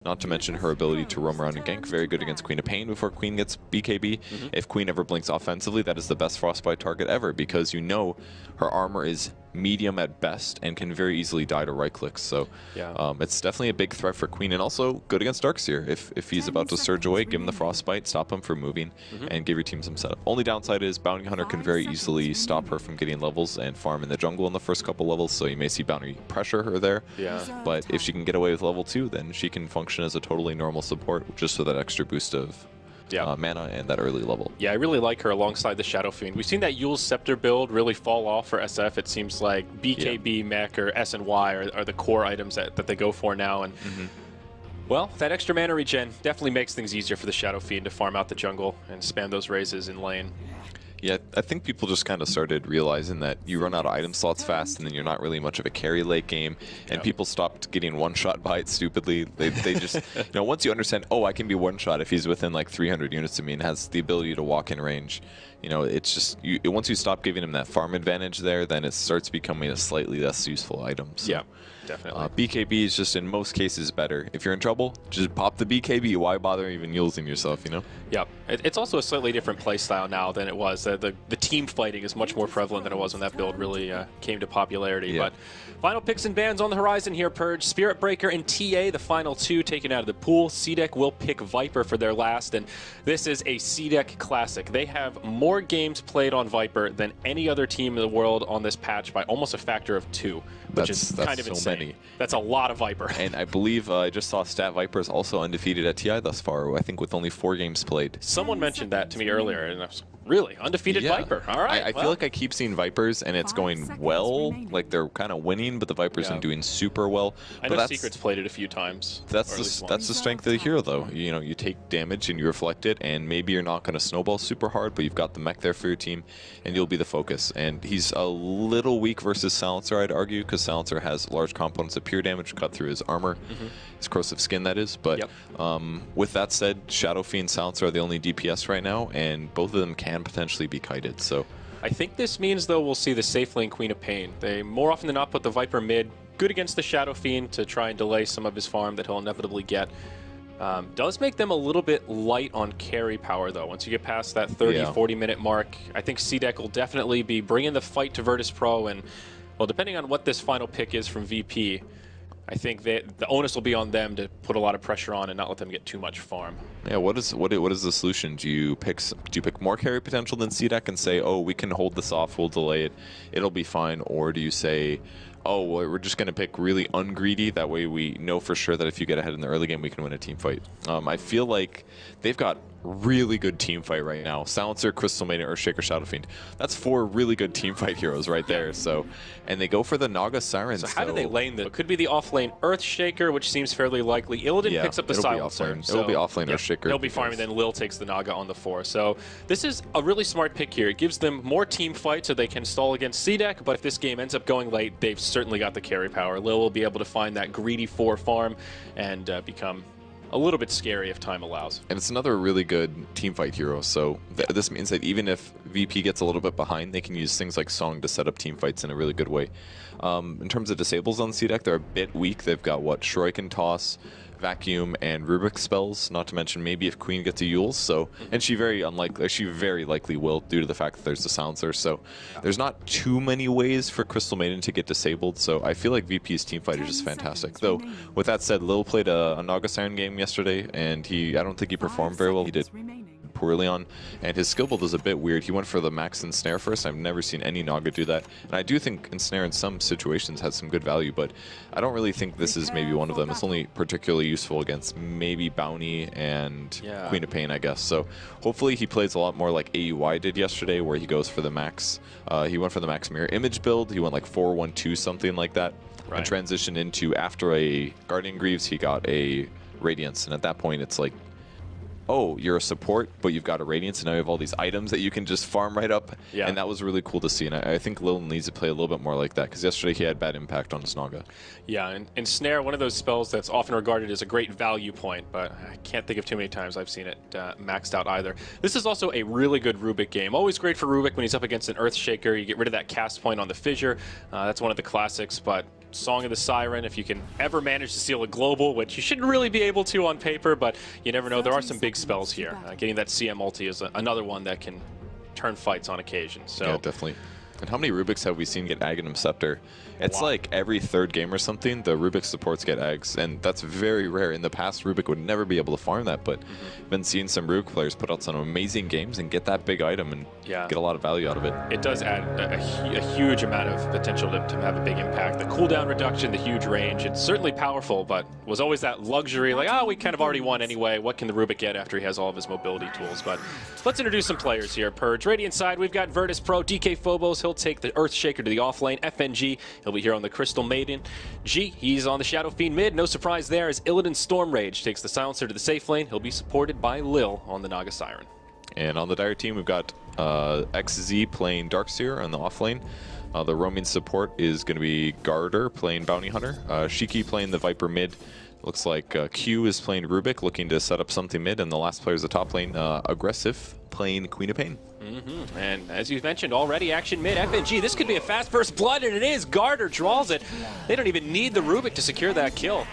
Not to mention her ability to roam around and gank. Very good against Queen of Pain before Queen gets BKB. If Queen ever blinks offensively, that is the best Frostbite target ever, because you know her armor is medium at best and can very easily die to right clicks. So it's definitely a big threat for Queen, and also good against Darkseer. If he's about to surge away, give him the Frostbite, stop him from moving, and give your team some setup. Only downside is Bounty Hunter can very easily stop her from getting levels and farm in the jungle in the first couple levels, so you may see Bounty pressure her there. But if she can get away with level 2, then she can function as a totally normal support, just with that extra boost of mana and that early level. Yeah, I really like her alongside the Shadow Fiend. We've seen that Yule's Scepter build really fall off for SF. It seems like BKB, Mech, or S and Y are the core items that they go for now. And well, that extra mana regen definitely makes things easier for the Shadow Fiend to farm out the jungle and spam those raises in lane. Yeah, I think people just kind of started realizing that you run out of item slots fast, and then you're not really much of a carry late game, and people stopped getting one-shot by it stupidly. They just, you know, once you understand, oh, I can be one-shot if he's within like 300 units of me and has the ability to walk in range, you know, it's just, once you stop giving him that farm advantage there, then it starts becoming a slightly less useful item. So, yeah, definitely. BKB is just in most cases better. If you're in trouble, just pop the BKB. Why bother even using yourself, you know? Yeah, it's also a slightly different playstyle now than it was. The team fighting is much more prevalent than it was when that build really came to popularity. But final picks and bans on the horizon here, Purge. Spirit Breaker and TA, the final two taken out of the pool. CDEC will pick Viper for their last, and this is a CDEC classic. They have more games played on Viper than any other team in the world on this patch by almost a factor of 2, which is kind of insane. Many. That's a lot of Viper. And I believe I just saw Stat Viper is also undefeated at TI thus far, I think with only 4 games played. Someone mentioned that to me earlier, and I was really undefeated Viper. All right. I feel like I keep seeing Vipers, and it's going well. Like they're kind of winning, but the Vipers aren't doing super well. I know Secret's played it a few times. That's the strength of the hero, though. You know, you take damage and you reflect it, and maybe you're not going to snowball super hard, but you've got the mech there for your team, and you'll be the focus. And he's a little weak versus Silencer, I'd argue, because Silencer has large components of pure damage cut through his armor, his corrosive skin, that is. But with that said, Shadow Fiend and Silencer are the only DPS right now, and both of them can potentially be kited. So I think this means, though, we'll see the safe lane Queen of Pain. They more often than not put the Viper mid, good against the Shadow Fiend to try and delay some of his farm that he'll inevitably get. Does make them a little bit light on carry power, though. Once you get past that 30-40 minute mark, I think CDEC will definitely be bringing the fight to Virtus Pro, and well, depending on what this final pick is from VP, I think that the onus will be on them to put a lot of pressure on and not let them get too much farm. Yeah, what is the solution? Do you pick more carry potential than CDEC and say, oh, we can hold this off, we'll delay it, it'll be fine, or do you say, oh, well, we're just going to pick really ungreedy, that way we know for sure that if you get ahead in the early game, we can win a team fight? I feel like they've got really good team fight right now. Silencer, Crystal Maiden, Earthshaker, Shadow Fiend. That's 4 really good team fight heroes right there. So, and they go for the Naga Siren. So how do they lane this? It could be the off-lane Earthshaker, which seems fairly likely. Illidan picks up the Silencer. It'll be off-lane Earthshaker. He'll be farming, then Lil takes the Naga on the 4. So this is a really smart pick here. It gives them more team fight so they can stall against CDEC, but if this game ends up going late, they've certainly got the carry power. Lil will be able to find that greedy 4 farm and become a little bit scary if time allows. And it's another really good teamfight hero, so this means that even if VP gets a little bit behind, they can use things like Song to set up teamfights in a really good way. In terms of disables on CDEC, they're a bit weak. They've got, what, Shuriken Toss, Vacuum, and Rubik spells, not to mention maybe if Queen gets a Yule's, so, and she very likely will, due to the fact that there's the Silencer, so there's not too many ways for Crystal Maiden to get disabled, so I feel like VP's teamfight is just fantastic. Though, with that said, Lil played a Naga Siren game yesterday, and I don't think he performed very well. He did poorly on, and his skill build is a bit weird. He went for the max Ensnare first. I've never seen any Naga do that, and I do think Ensnare in some situations has some good value, but I don't really think this is maybe one of them. It's only particularly useful against maybe Bounty and Queen of Pain, I guess. So hopefully he plays a lot more like AUI did yesterday, where he goes for the max. He went for the max mirror image build. He went like 4-1-2, something like that, and transitioned into, after a Guardian Greaves, he got a Radiance, and at that point it's like, oh, you're a support, but you've got a Radiance, and now you have all these items that you can just farm right up. And that was really cool to see, and I think Lil needs to play a little bit more like that, because yesterday he had bad impact on his Naga. Yeah, and Snare, one of those spells that's often regarded as a great value point, but I can't think of too many times I've seen it maxed out either. This is also a really good Rubik game. Always great for Rubik when he's up against an Earthshaker. You get rid of that cast point on the Fissure. That's one of the classics, but Song of the Siren, if you can ever manage to steal a global, which you shouldn't really be able to on paper, but you never know. There are some big spells here. Getting that CM ulti is another one that can turn fights on occasion. So yeah, definitely. And how many Rubiks have we seen get Aghanim Scepter? It's like every third game or something, the Rubik supports get Ags, and that's very rare. In the past, Rubik would never be able to farm that, but I've been seeing some Rubik players put out some amazing games and get that big item and get a lot of value out of it. It does add a huge amount of potential to have a big impact. The cooldown reduction, the huge range, it's certainly powerful, but was always that luxury, like, oh, we kind of already won anyway. What can the Rubik get after he has all of his mobility tools? But let's introduce some players here. Purge. Radiant side, we've got Virtus Pro, DK Phobos. He'll take the Earthshaker to the offlane. FNG, he'll be here on the Crystal Maiden. G, he's on the Shadow Fiend mid. No surprise there as Illidan Storm Rage takes the Silencer to the safe lane. He'll be supported by Lil on the Naga Siren. And on the Dire team, we've got XZ playing Darkseer on the offlane. The roaming support is going to be Garter playing Bounty Hunter. Shiki playing the Viper mid. Looks like Q is playing Rubik, looking to set up something mid. And the last player is the top lane, Aggressive, playing Queen of Pain. And as you mentioned already, action mid, FNG. This could be a fast first blood, and it is. Garter draws it. They don't even need the Rubik to secure that kill.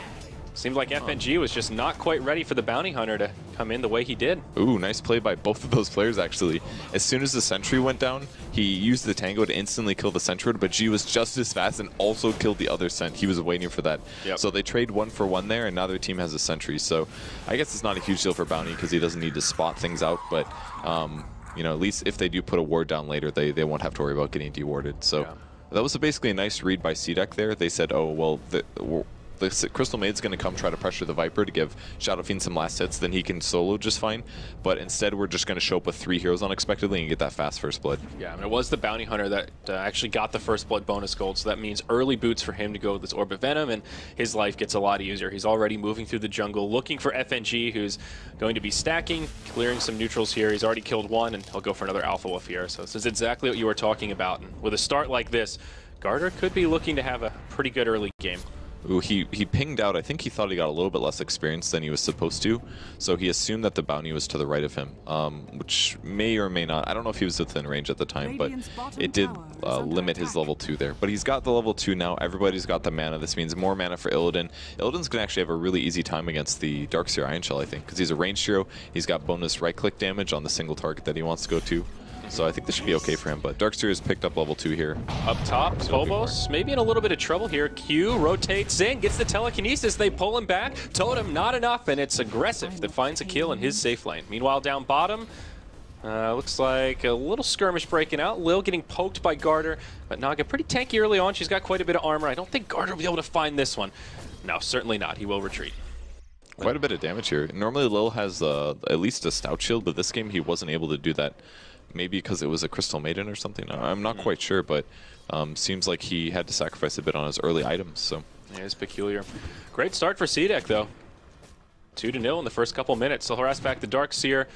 Seemed like FNG was just not quite ready for the Bounty Hunter to come in the way he did. Ooh, nice play by both of those players, actually. As soon as the Sentry went down, he used the Tango to instantly kill the Sentry, but G was just as fast and also killed the other Sent. He was waiting for that. So they trade 1-for-1 there, and now their team has a Sentry. So I guess it's not a huge deal for Bounty because he doesn't need to spot things out, but you know, at least if they do put a ward down later, they won't have to worry about getting dewarded. So that was basically a nice read by CDEC there. They said, oh, well, the Crystal Maid's going to come try to pressure the Viper to give Shadow Fiend some last hits, then he can solo just fine. But instead, we're just going to show up with 3 heroes unexpectedly and get that fast first blood. Yeah, I mean, it was the Bounty Hunter that actually got the first blood bonus gold, so that means early boots for him to go with this Orb of Venom, and his life gets a lot easier. He's already moving through the jungle, looking for FNG, who's going to be stacking, clearing some neutrals here. He's already killed one, and he'll go for another Alpha Wolf here. So this is exactly what you were talking about. And with a start like this, Garter could be looking to have a pretty good early game. Ooh, he pinged out. I think he thought he got a little bit less experience than he was supposed to, so he assumed that the bounty was to the right of him, which may or may not. I don't know if he was within range at the time, but it did limit his level 2 there. But he's got the level 2 now. Everybody's got the mana. This means more mana for Illidan. Illidan's going to actually have a really easy time against the Darkseer Iron Shell, I think, because he's a ranged hero. He's got bonus right-click damage on the single target that he wants to go to. So I think this should be okay for him, but Darkseer has picked up level 2 here. Up top, Phobos maybe in a little bit of trouble here. Q rotates in, gets the telekinesis, they pull him back. Totem not enough, and it's Aggressive that finds a kill in his safe lane. Meanwhile, down bottom, looks like a little skirmish breaking out. Lil getting poked by Garter, but Naga pretty tanky early on. She's got quite a bit of armor. I don't think Garter will be able to find this one. No, certainly not. He will retreat. Quite a bit of damage here. Normally Lil has at least a stout shield, but this game he wasn't able to do that. Maybe because it was a Crystal Maiden or something. I'm not quite sure, but seems like he had to sacrifice a bit on his early items. So yeah, it's peculiar. Great start for CDEC though. 2-0 in the first couple minutes. So harass back the Darkseer.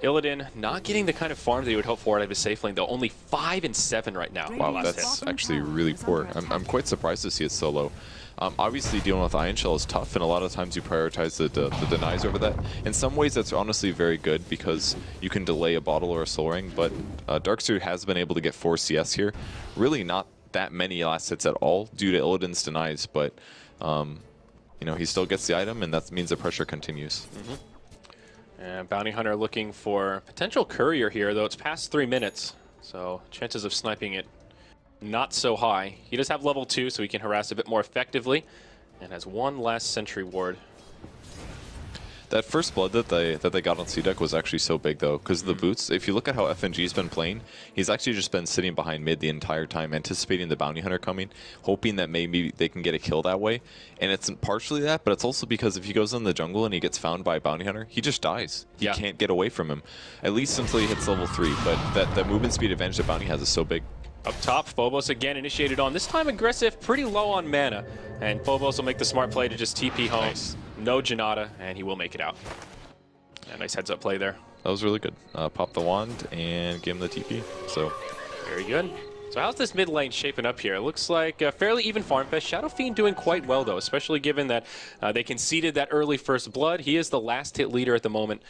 Illidan not getting the kind of farm that you would hope for out of his safe lane though. Only 5 and 7 right now. Wow, that's actually really poor. I'm quite surprised to see it so low. Obviously dealing with Iron Shell is tough, and a lot of times you prioritize the denies over that. In some ways that's honestly very good because you can delay a bottle or a soul ring, but Darkseer has been able to get 4 CS here. Really not that many last hits at all due to Illidan's denies, but you know, he still gets the item, and that means the pressure continues. And Bounty Hunter looking for potential courier here, though it's past 3 minutes, so chances of sniping it not so high. He does have level 2, so he can harass a bit more effectively, and has 1 last sentry ward. That first blood that they got on CDEC was actually so big though, because of the boots. If you look at how FNG's been playing, he's actually just been sitting behind mid the entire time, anticipating the Bounty Hunter coming, hoping that maybe they can get a kill that way. And it's partially that, but it's also because if he goes in the jungle and he gets found by a Bounty Hunter, he just dies. He can't get away from him, at least until he hits level 3. But that movement speed advantage that Bounty has is so big. Up top, Phobos again initiated on. This time Aggressive, pretty low on mana. And Phobos will make the smart play to just TP home. Nice. No Janata, and he will make it out. Yeah, nice heads up play there. That was really good. Pop the wand and give him the TP. So very good. So how's this mid lane shaping up here? It looks like a fairly even farm fest. Shadow Fiend doing quite well though, especially given that they conceded that early first blood. He is the last hit leader at the moment.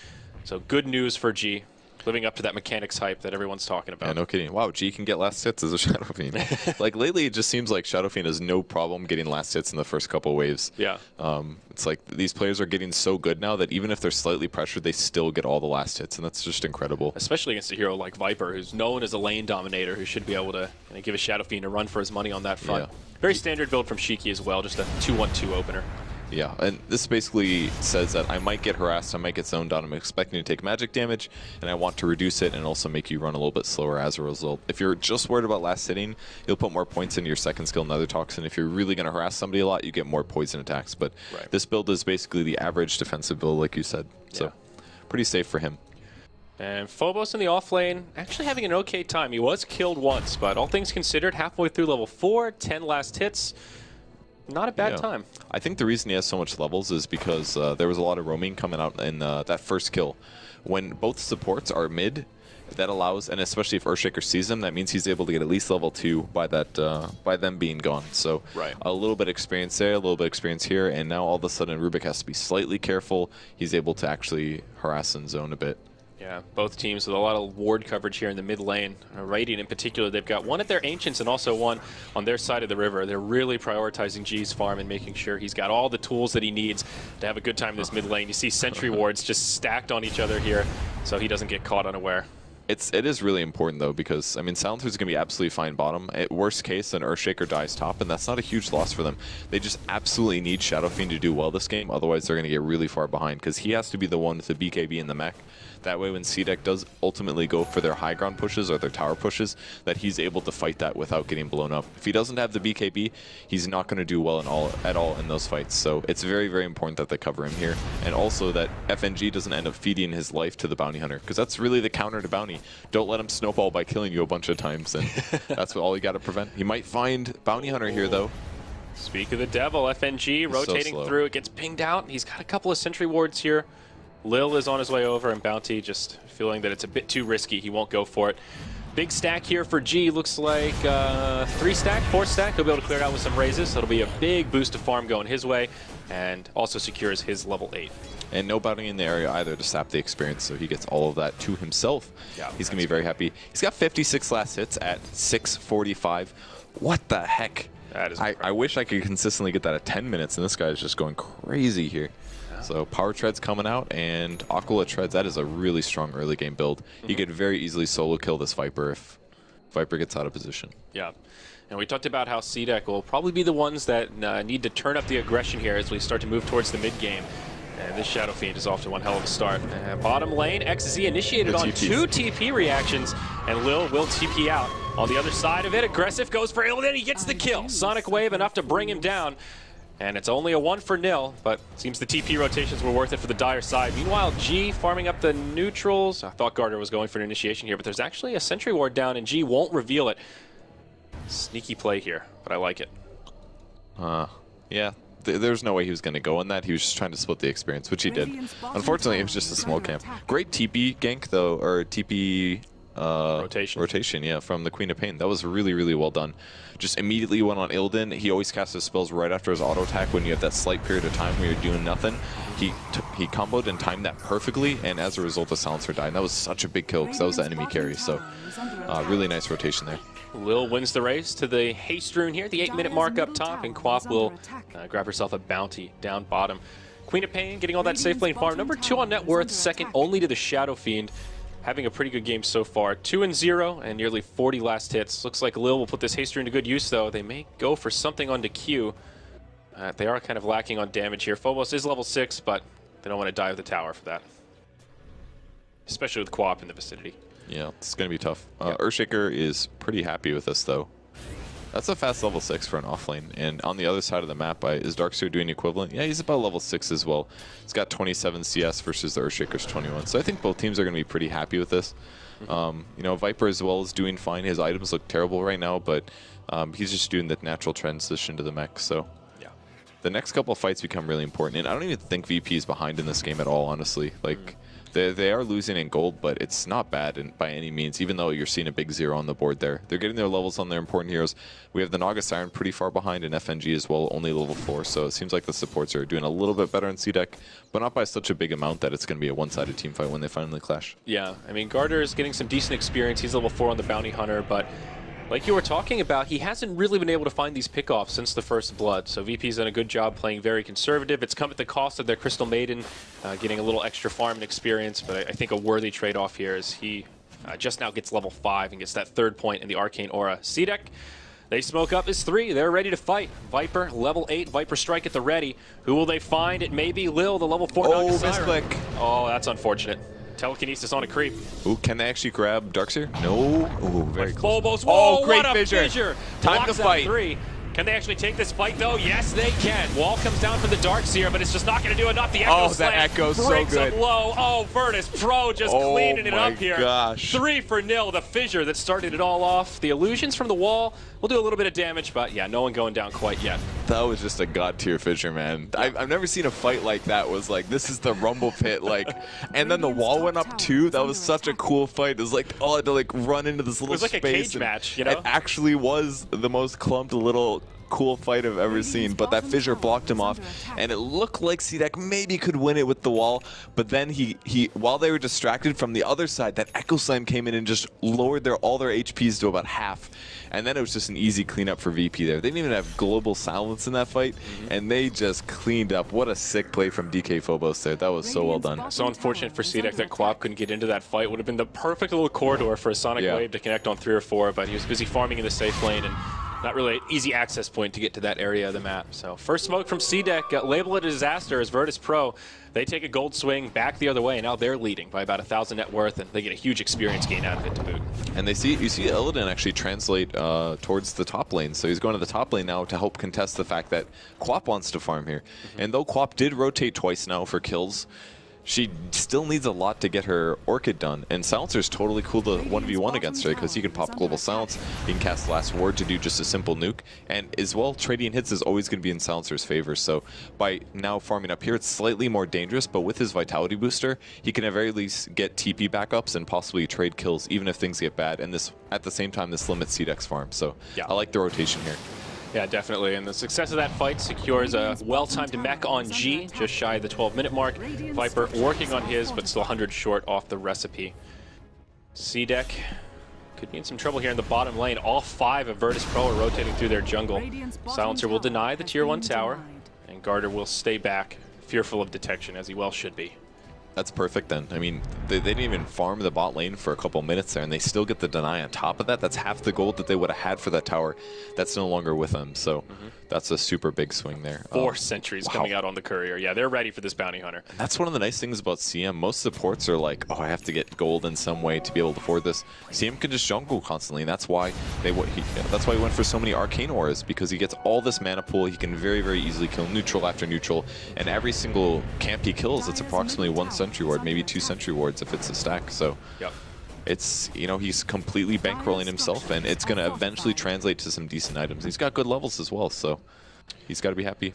So good news for G. Living up to that mechanics hype that everyone's talking about. Yeah, no kidding. Wow, G can get last hits as a Shadow Fiend. Like, lately, it just seems like Shadow Fiend has no problem getting last hits in the first couple waves. Yeah. It's like these players are getting so good now that even if they're slightly pressured, they still get all the last hits, and that's just incredible. Especially against a hero like Viper, who's known as a lane dominator, who should be able to give a Shadow Fiend a run for his money on that front. Yeah. Very standard build from Shiki as well, just a 2-1-2 opener. Yeah, and this basically says that I might get harassed, I might get zoned out, I'm expecting to take magic damage, and I want to reduce it and also make you run a little bit slower as a result. If you're just worried about last hitting, you'll put more points into your second skill, Nether Toxin. If you're really going to harass somebody a lot, you get more poison attacks. But this build is basically the average defensive build, like you said. So pretty safe for him. And Phobos in the off lane, actually having an okay time. He was killed once, but all things considered, halfway through level 4, 10 last hits. Not a bad time. I think the reason he has so much levels is because there was a lot of roaming coming out in that first kill. When both supports are mid, that allows, and especially if Earthshaker sees him, that means he's able to get at least level 2 by by them being gone. So a little bit of experience there, a little bit of experience here, and now all of a sudden Rubik has to be slightly careful. He's able to actually harass and zone a bit. Yeah, both teams with a lot of ward coverage here in the mid lane. Radiant in particular, they've got one at their Ancients and also one on their side of the river. They're really prioritizing G's farm and making sure he's got all the tools that he needs to have a good time in this mid lane. You see sentry wards just stacked on each other here, so he doesn't get caught unaware. It is really important, though, because, I mean, Silencer's going to be absolutely fine bottom. At worst case, an Earthshaker dies top, and that's not a huge loss for them. They just absolutely need Shadow Fiend to do well this game, otherwise they're going to get really far behind, because he has to be the one with the BKB in the mech. That way, when CDEC does ultimately go for their high ground pushes or their tower pushes, that he's able to fight that without getting blown up. If he doesn't have the BKB, he's not going to do well at all in those fights. So it's very, very important that they cover him here. And also that FNG doesn't end up feeding his life to the Bounty Hunter, because that's really the counter to Bounty. Don't let him snowball by killing you a bunch of times, and that's all you got to prevent. He might find Bounty Hunter here, though. Speak of the devil, FNG rotating through. It gets pinged out. He's got a couple of sentry wards here. Lil is on his way over, and Bounty just feeling that it's a bit too risky. He won't go for it. Big stack here for G. Looks like 3 stack, 4 stack. He'll be able to clear it out with some raises. So it'll be a big boost of farm going his way, and also secures his level 8. And no Bounty in the area either to sap the experience, so he gets all of that to himself. Yeah, he's going to be very happy. He's got 56 last hits at 6:45. What the heck? That is I wish I could consistently get that at 10 minutes, and this guy is just going crazy here. So Power Tread's coming out, and Aquila Treads, that is a really strong early game build. You could very easily solo kill this Viper if Viper gets out of position. Yeah. And we talked about how CDEC will probably be the ones that need to turn up the aggression here as we start to move towards the mid game. And this Shadow Fiend is off to one hell of a start. Bottom lane, XZ initiated on 2 TP reactions, and Lil will TP out. On the other side of it, Aggressive goes for Illidan, he gets the kill. Sonic Wave enough to bring him down. And it's only a 1-0, but it seems the TP rotations were worth it for the Dire side. Meanwhile, G farming up the neutrals. I thought Gardner was going for an initiation here, but there's actually a sentry ward down, and G won't reveal it. Sneaky play here, but I like it. Yeah, there's no way he was going to go on that. He was just trying to split the experience, which he did. Unfortunately, it was just a small camp. Great TP gank, though, or TP... rotation, yeah, from the Queen of Pain. That was really, really well done. Just immediately went on Illidan. He always casts his spells right after his auto attack when you have that slight period of time where you're doing nothing. He comboed and timed that perfectly, and as a result, the Silencer died. And that was such a big kill because that was the enemy carry. So really nice rotation there. Lil wins the race to the haste rune here, the 8-minute mark up top, and Quap will grab herself a bounty down bottom. Queen of Pain getting all that safe lane farm. Number 2 on net worth, second only to the Shadow Fiend. Having a pretty good game so far. 2-0 and nearly 40 last hits. Looks like Lil will put this haste rune to good use, though. They may go for something onto Q. They are kind of lacking on damage here. Phobos is level 6, but they don't want to die with the tower for that. Especially with Quap in the vicinity. Yeah, it's going to be tough. Earthshaker is pretty happy with this, though. That's a fast level 6 for an offlane. And on the other side of the map, is Darkseer doing equivalent? Yeah, he's about level 6 as well. He's got 27 CS versus the Earthshaker's 21. So I think both teams are going to be pretty happy with this. You know, Viper as well is doing fine. His items look terrible right now, but he's just doing the natural transition to the mech. So yeah, the next couple of fights become really important. And I don't even think VP is behind in this game at all, honestly. Like, They are losing in gold, but it's not bad by any means, even though you're seeing a big 0 on the board there. They're getting their levels on their important heroes. We have the Naga Siren pretty far behind in FNG as well, only level 4, so it seems like the supports are doing a little bit better in CDEC, but not by such a big amount that it's going to be a one-sided team fight when they finally clash. Yeah, I mean, Garter is getting some decent experience. He's level 4 on the Bounty Hunter, but like you were talking about, he hasn't really been able to find these pickoffs since the first blood. So VP's done a good job playing very conservative. It's come at the cost of their Crystal Maiden, getting a little extra farm and experience, but I think a worthy trade-off here is he just now gets level 5 and gets that 3rd point in the Arcane Aura. CDEC, they smoke up his 3. They're ready to fight. Viper, level 8, Viper Strike at the ready. Who will they find? It may be Lil, the level 4 Naga Siren. Misclick. Oh, that's unfortunate. Telekinesis on a creep. Ooh, can they actually grab Darkseer? No. Ooh, very close. Phobos. Whoa, oh, great what a fissure. Time to fight. 3. Can they actually take this fight, though? Yes, they can. Wall comes down from the Darkseer, but it's just not going to do enough. The Echo Slam that Echo's so breaks good. Up low. Oh, Virtus Pro just cleaning it up here. Gosh. 3-0. The fissure that started it all off. The illusions from the wall will do a little bit of damage, but yeah, no one going down quite yet. That was just a god tier fissure, man. I've never seen a fight like that. Was like, this is the Rumble Pit, like, and then the wall went up too. That was such a cool fight. It was like, oh, I had to like run into this little space. It was like a cage match, you know? It actually was the most clumped little cool fight I've ever seen, but that fissure blocked him off, and it looked like CDEC maybe could win it with the wall, but then he while they were distracted from the other side, that Echo Slam came in and just lowered all their HPs to about half, and then it was just an easy cleanup for VP there. They didn't even have Global Silence in that fight, and they just cleaned up. What a sick play from DK Phobos there. That was so well done. So unfortunate for CDEC that Quap couldn't get into that fight. Would have been the perfect little corridor for a Sonic Wave to connect on 3 or 4, but he was busy farming in the safe lane, and not really an easy access point to get to that area of the map. So first smoke from CDEC, label it a disaster as Virtus Pro. They take a gold swing back the other way, and now they're leading by about 1,000 net worth, and they get a huge experience gain out of it to boot. And you see Illidan actually translate towards the top lane, so he's going to the top lane now to help contest the fact that Quap wants to farm here. And though Quap did rotate twice now for kills, she still needs a lot to get her Orchid done, and Silencer's totally cool to 1v1 against her because he can pop Global Silence, he can cast Last Word to do just a simple nuke, and as well, trading hits is always going to be in Silencer's favor, so by now farming up here, it's slightly more dangerous, but with his Vitality Booster, he can at very least get TP backups and possibly trade kills even if things get bad, and this at the same time, this limits CDEC's farm, so I like the rotation here. Yeah, definitely, and the success of that fight secures a well-timed mech on G, just shy of the 12-minute mark. Viper working on his, but still 100 short off the recipe. CDEC could be in some trouble here in the bottom lane. All 5 of Virtus Pro are rotating through their jungle. Silencer will deny the Tier 1 tower, and Garter will stay back, fearful of detection, as he well should be. That's perfect then. I mean, they didn't even farm the bot lane for a couple minutes there, and they still get the deny on top of that. That's half the gold that they would have had for that tower. That's no longer with them, so that's a super big swing there. 4 sentries coming out on the courier. Yeah, they're ready for this bounty hunter. And that's one of the nice things about CM. Most supports are like, oh, I have to get gold in some way to be able to afford this. CM can just jungle constantly, and that's why he went for so many arcane auras, because he gets all this mana pool. He can very, very easily kill neutral after neutral, and every single camp he kills, it's approximately 1 sentry ward, maybe 2 sentry wards if it's a stack. So it's, you know, he's completely bankrolling himself, and it's going to eventually translate to some decent items. He's got good levels as well, so he's got to be happy.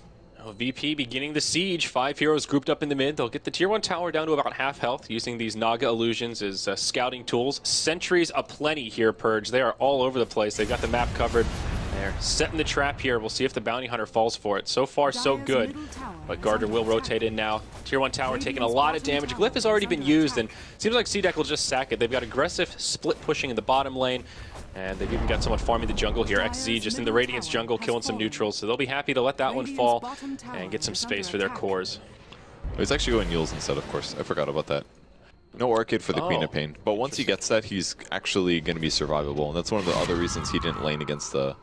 VP beginning the siege. 5 heroes grouped up in the mid. They'll get the Tier 1 tower down to about half health using these Naga illusions as scouting tools. Sentries aplenty here, Purge. They are all over the place. They've got the map covered. They're setting the trap here. We'll see if the bounty hunter falls for it. So far, so good. But Garter will rotate in now. Tier 1 tower taking a lot of damage. Glyph has already been used, and it seems like CDEC will just sack it. They've got aggressive split pushing in the bottom lane, and they've even got someone farming the jungle here. XZ just in the Radiance jungle, killing some neutrals, so they'll be happy to let that one fall and get some space for their cores. He's actually going Yules instead, of course. I forgot about that. No Orchid for the Queen of Pain, but once he gets that, he's actually going to be survivable, and that's one of the other reasons he didn't lane against the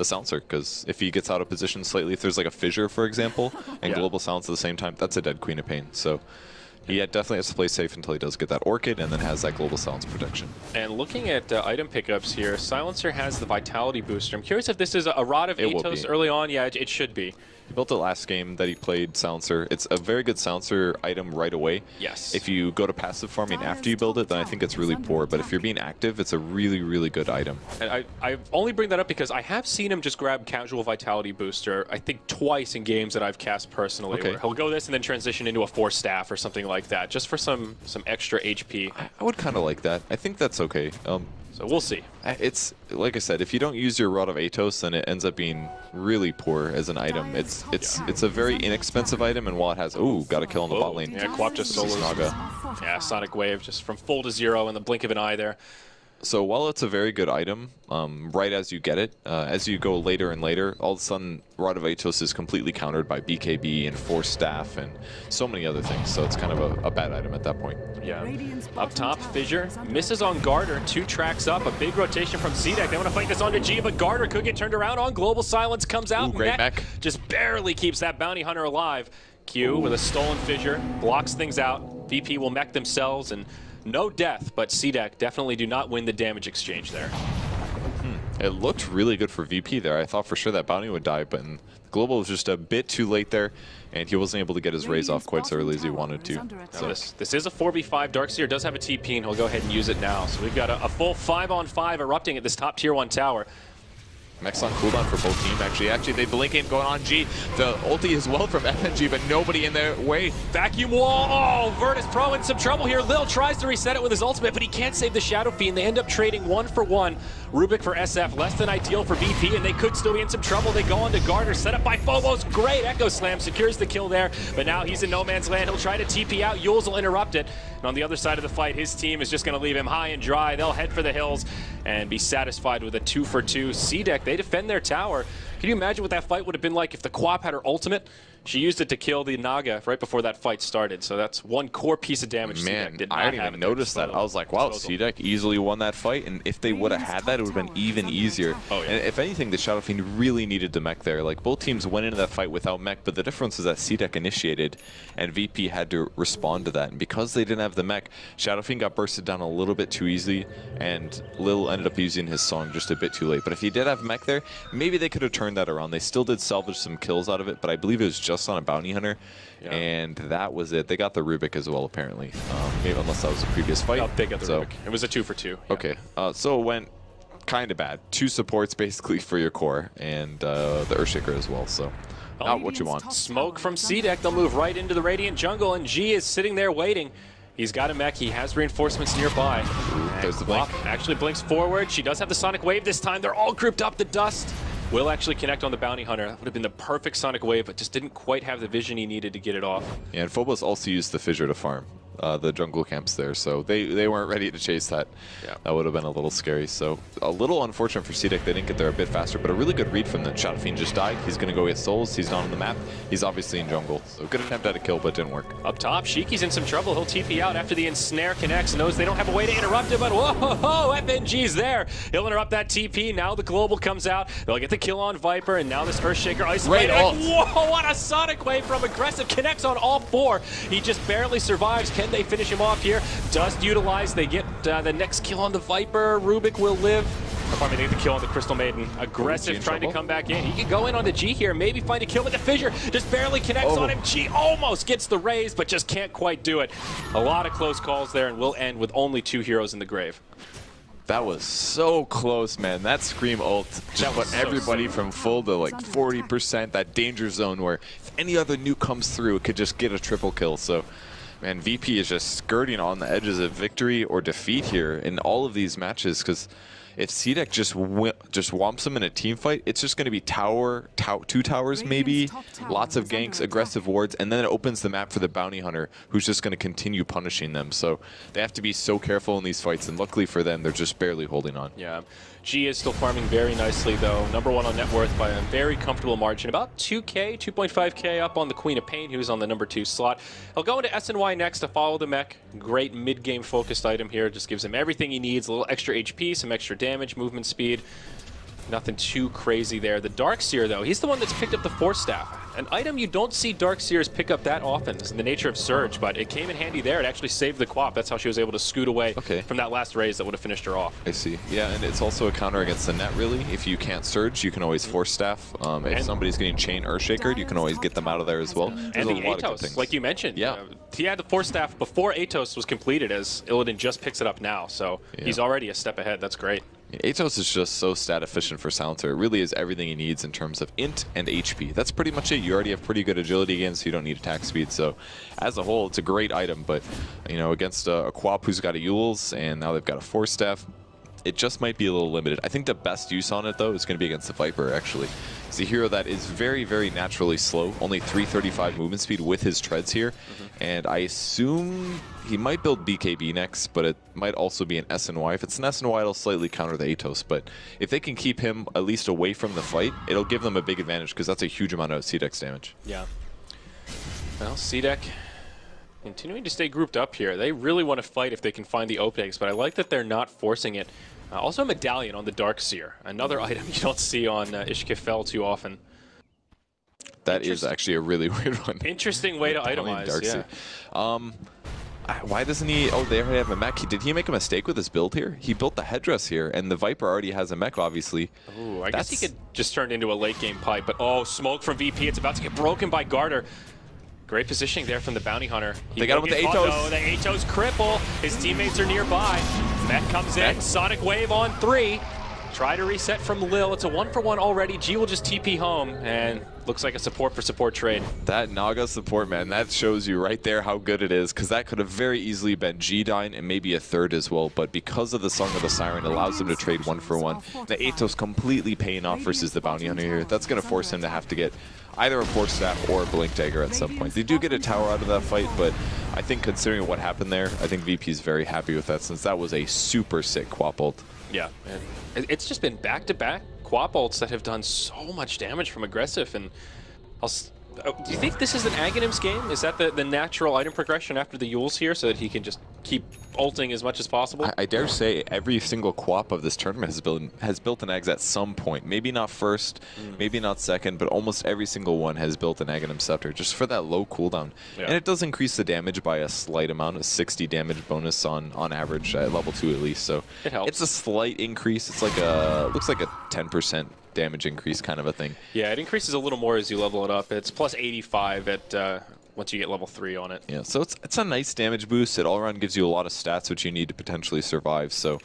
Silencer, because if he gets out of position slightly, if there's like a fissure, for example, and Global Silence at the same time, that's a dead Queen of Pain. So he definitely has to play safe until he does get that Orchid, and then has that Global Silence protection. And looking at item pickups here, Silencer has the Vitality Booster. I'm curious if this is a Rod of Atos early on. Yeah, it should be. He built it last game that he played, Silencer. It's a very good Silencer item right away. Yes. If you go to passive farming after you build it, then I think it's really poor. But if you're being active, it's a really, really good item. And I only bring that up because I have seen him just grab Casual Vitality Booster, I think twice in games that I've cast personally. Okay. Where he'll go this and then transition into a Force Staff or something like that, just for some extra HP. I would kind of like that. I think that's okay. So we'll see. It's like I said, if you don't use your Rod of Atos, then it ends up being really poor as an item. It's a very inexpensive item, and while it has got a kill on the bot lane. Yeah, Quap just solos Naga. Yeah, Sonic Wave just from full to 0 in the blink of an eye there. So while it's a very good item, right as you get it, as you go later and later, all of a sudden Rod of Atos is completely countered by BKB and Force Staff and so many other things. So it's kind of a bad item at that point. Yeah. Up top, Fissure misses on Garter. 2 tracks up. A big rotation from CDEC. They want to fight this onto G, but Garter could get turned around on. Global Silence comes out. Ooh, great mech. Just barely keeps that Bounty Hunter alive. Q with a stolen Fissure blocks things out. VP will mech themselves and no death, but CDEC definitely do not win the damage exchange there. It looked really good for VP there. I thought for sure that Bounty would die, but Global was just a bit too late there, and he wasn't able to get his raise off quite so early as he wanted to. So this is a 4v5. Darkseer does have a TP, and he'll go ahead and use it now. So we've got a full 5-on-5 erupting at this top tier 1 tower. Mech's on cooldown for both teams, actually. They blink aim going on G. The ulti as well from FNG, but nobody in their way. Vacuum wall. Oh, Virtus Pro in some trouble here. Lil tries to reset it with his ultimate, but he can't save the Shadow Fiend. They end up trading 1-for-1. Rubik for SF, less than ideal for VP, and they could still be in some trouble. They go on to Garter, set up by Phobos. Great Echo Slam, secures the kill there, but now he's in no man's land. He'll try to TP out. Yules will interrupt it. And on the other side of the fight, his team is just going to leave him high and dry. They'll head for the hills and be satisfied with a 2-for-2. CDEC, they defend their tower. Can you imagine what that fight would have been like if the Quap had her ultimate? She used it to kill the Naga right before that fight started, so that's one core piece of damage. Man, I didn't even notice that. I was like, wow, CDEC easily won that fight, and if they would have had that, it would have been even easier. Oh, yeah. And if anything, the Shadow Fiend really needed the mech there. Like, both teams went into that fight without mech, but the difference is that CDEC initiated, and VP had to respond to that. And because they didn't have the mech, Shadow Fiend got bursted down a little bit too easily, and Lil ended up using his song just a bit too late. But if he did have mech there, maybe they could have turned that around. They still did salvage some kills out of it, but I believe it was just on a Bounty Hunter. Yeah. And that was it. They got the Rubik as well, apparently. Maybe unless that was a previous fight. No, they got the Rubik. It was a 2-for-2. Yeah. Okay. So it went kind of bad. 2 supports basically for your core, and the Earthshaker as well. So not what you want. Smoke from CDEC. They'll move right into the Radiant jungle, and G is sitting there waiting. He's got a mech. He has reinforcements nearby. Ooh, there's the blink. Actually blinks forward. She does have the Sonic Wave this time. They're all grouped up. The dust will actually connect on the Bounty Hunter. That would have been the perfect Sonic Wave, but just didn't quite have the vision he needed to get it off. Yeah, and Phobos also used the Fissure to farm the jungle camps there, so they weren't ready to chase that. Yeah. That would have been a little scary. So a little unfortunate for CDEC. They didn't get there a bit faster, but a really good read from them. Shadow Fiend just died. He's going to go get souls. He's not on the map. He's obviously in jungle. So good attempt at a kill, but didn't work. Up top, Shiki's in some trouble. He'll TP out after the ensnare connects. Knows they don't have a way to interrupt it, but whoa, FNG's there. He'll interrupt that TP. Now the global comes out. They'll get the kill on Viper, and now this Earthshaker isolated. Whoa, what a Sonic Wave from Aggressive. Connects on all 4. He just barely survives. Can they finish him off here? Dust utilized. They get the next kill on the Viper. Rubik will live. They get the kill on the Crystal Maiden. Aggressive trying to come back in. He can go in on the G here, maybe find a kill with the Fissure. Just barely connects on him. G almost gets the raise, but just can't quite do it. A lot of close calls there, and we'll end with only 2 heroes in the grave. That was so close, man. That Scream ult just put everybody from full to like 40%, that danger zone where if any other nuke comes through, it could just get a triple kill. So, man, VP is just skirting on the edges of victory or defeat here in all of these matches, because if CDEC just whomps them in a team fight, it's just going to be 2 towers maybe, lots of ganks, aggressive wards, and then it opens the map for the Bounty Hunter, who's just going to continue punishing them. So they have to be so careful in these fights, and luckily for them, they're just barely holding on. Yeah. G is still farming very nicely, though. #1 on net worth by a very comfortable margin. About 2K, 2.5K up on the Queen of Pain, who's on the #2 slot. He'll go into SNY next to follow the mech. Great mid-game focused item here. Just gives him everything he needs. A little extra HP, some extra damage, movement speed. Nothing too crazy there. The Darkseer, though, he's the one that's picked up the Force Staff. An item you don't see Darkseers pick up that often. This is the nature of Surge, but it came in handy there. It actually saved the Quap. That's how she was able to scoot away from that last raise that would have finished her off. I see. Yeah, and it's also a counter against the net, really. If you can't Surge, you can always Force Staff. If somebody's getting Chain Earthshakered, you can always get them out of there as well. And the Atos, like you mentioned. Yeah. He had the Force Staff before Atos was completed, as Illidan just picks it up now. So he's already a step ahead. That's great. Atos is just so stat efficient for Silencer. It really is everything he needs in terms of int and HP. That's pretty much it. You already have pretty good agility again, so you don't need attack speed. So as a whole, it's a great item, but you know, against a Quap who's got a Yules and now they've got a Force Staff, it just might be a little limited. I think the best use on it, though, is going to be against the Viper, actually. It's a hero that is very, very naturally slow, only 335 movement speed with his treads here. And I assume he might build BKB next, but it might also be an SNY. If it's an SNY, it'll slightly counter the Atos. But if they can keep him at least away from the fight, it'll give them a big advantage, because that's a huge amount of CDEC damage. Yeah. Well, CDEC continuing to stay grouped up here. They really want to fight if they can find the openings, but I like that they're not forcing it. Also, Medallion on the Darkseer, another item you don't see on Ishkifel too often. That is actually a really weird one. Interesting way to itemize, yeah. Why doesn't he... Oh, they already have a mech. Did he make a mistake with his build here? He built the headdress here, and the Viper already has a mech, obviously. Ooh, I guess he could just turn into a late game pipe, but oh, smoke from VP. It's about to get broken by Garter. Great positioning there from the Bounty Hunter. They got him with the Atos. Oh, the Atos cripple. His teammates are nearby. Mech comes in. Sonic Wave on 3. Try to reset from Lil. It's a 1-for-1 already. G will just TP home, and looks like a support for support trade. That Naga support, man, that shows you right there how good it is, because that could have very easily been G dying and maybe a third as well, but because of the Song of the Siren, it allows them to trade 1-for-1. The Atos completely paying off versus the Bounty Hunter here. That's going to force him to have to get either a Force Staff or a Blink Dagger at some point. They do get a tower out of that fight, but I think considering what happened there, I think VP is very happy with that, since that was a super sick Quap ult. Yeah, and it's just been back-to-back Quap ults that have done so much damage from aggressive, and do you think this is an Aghanim's game? Is that the natural item progression after the Yules here, so that he can just keep ulting as much as possible? I dare say every single Quap of this tournament has built an Ags at some point. Maybe not first, maybe not second, but almost every single one has built an Aghanim Scepter just for that low cooldown. Yeah. And it does increase the damage by a slight amount, a 60 damage bonus on average at level 2 at least. So it helps. It's a slight increase. It's like looks like a 10% damage increase kind of a thing. Yeah, it increases a little more as you level it up. It's plus 85 at once you get level 3 on it. Yeah, so it's a nice damage boost. It all around gives you a lot of stats which you need to potentially survive. So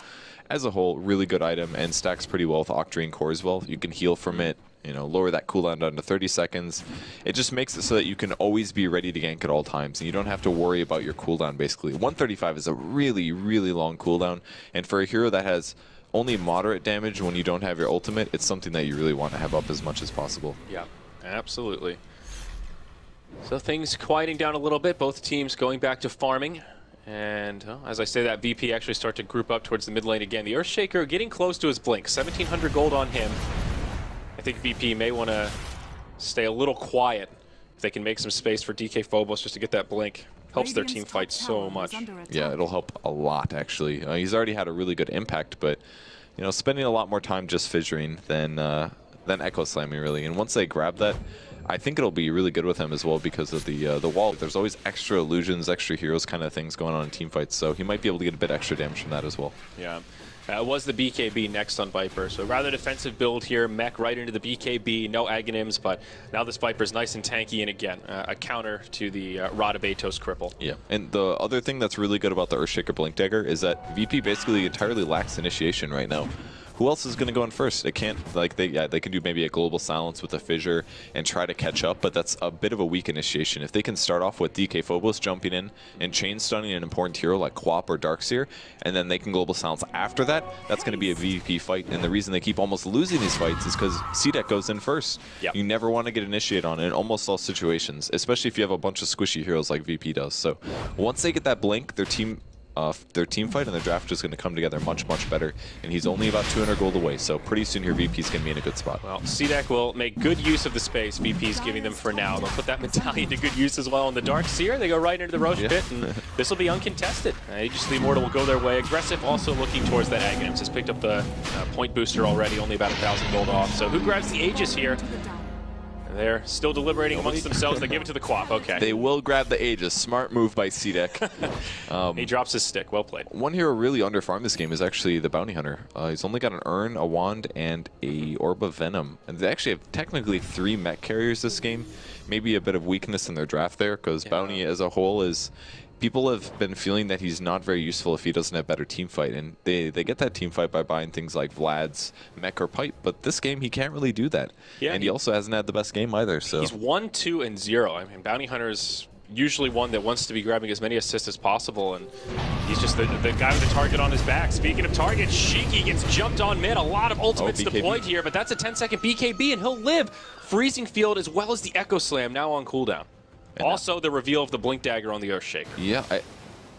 as a whole, really good item, and stacks pretty well with Octarine Core as well. You can heal from it, you know, lower that cooldown down to 30 seconds. It just makes it so that you can always be ready to gank at all times, and you don't have to worry about your cooldown, basically. 135 is a really, really long cooldown, and for a hero that has only moderate damage when you don't have your ultimate, it's something that you really want to have up as much as possible. Yeah, absolutely. So things quieting down a little bit, both teams going back to farming. And as I say that, VP actually start to group up towards the mid lane again. The Earthshaker getting close to his blink, 1,700 gold on him. I think VP may want to stay a little quiet if they can make some space for DK Phobos just to get that blink. Helps their team fight so much. Yeah, it'll help a lot, actually. He's already had a really good impact, but you know, spending a lot more time just fissuring than Echo Slamming, really. And once they grab that, I think it'll be really good with him as well because of the wall. There's always extra illusions, extra heroes kind of things going on in team fights, so he might be able to get a bit extra damage from that as well. Yeah. It was the BKB next on Viper, so rather defensive build here, mech right into the BKB, no Aghanims, but now this Viper's nice and tanky, and again, a counter to the Rod of Atos cripple. Yeah, and the other thing that's really good about the Earthshaker Blink Dagger is that VP basically entirely lacks initiation right now. Who else is going to go in first? It can't, like, they can do maybe a global silence with a fissure and try to catch up, but that's a bit of a weak initiation. If they can start off with DK Phobos jumping in and chain stunning an important hero like Quap or Darkseer, and then they can global silence after that, that's going to be a VP fight. And the reason they keep almost losing these fights is because CDEC goes in first. Yep. You never want to get initiated on in almost all situations, especially if you have a bunch of squishy heroes like VP does. So once they get that blink, their team fight and their draft is going to come together much, much better. And he's only about 200 gold away, so pretty soon here VP's going to be in a good spot. Well, CDEC will make good use of the space VP's giving them for now. They'll put that Medallion to good use as well in the Darkseer. They go right into the Roche pit, and this will be uncontested. Aegis the Immortal will go their way. Aggressive also looking towards that Aghanims. Has picked up the point booster already, only about 1,000 gold off. So who grabs the Aegis here? They're still deliberating amongst themselves. They give it to the Quap. Okay. They will grab the Aegis. Smart move by CDEC. He drops his stick. Well played. One hero really underfarmed this game is actually the Bounty Hunter. He's only got an Urn, a Wand, and a Orb of Venom. And they actually have technically 3 mech carriers this game. Maybe a bit of weakness in their draft there, because Bounty as a whole is... People have been feeling that he's not very useful if he doesn't have better team fight, and they get that team fight by buying things like Vlad's mech or pipe, but this game he can't really do that. Yeah, and he also hasn't had the best game either. So he's 1, 2, and 0. I mean, Bounty Hunter's usually one that wants to be grabbing as many assists as possible, and he's just the guy with the target on his back. Speaking of targets, Shiki gets jumped on mid. A lot of ultimates deployed here, but that's a 10-second BKB, and he'll live. Freezing Field as well as the Echo Slam now on cooldown. And also the reveal of the Blink Dagger on the Earthshaker. Yeah,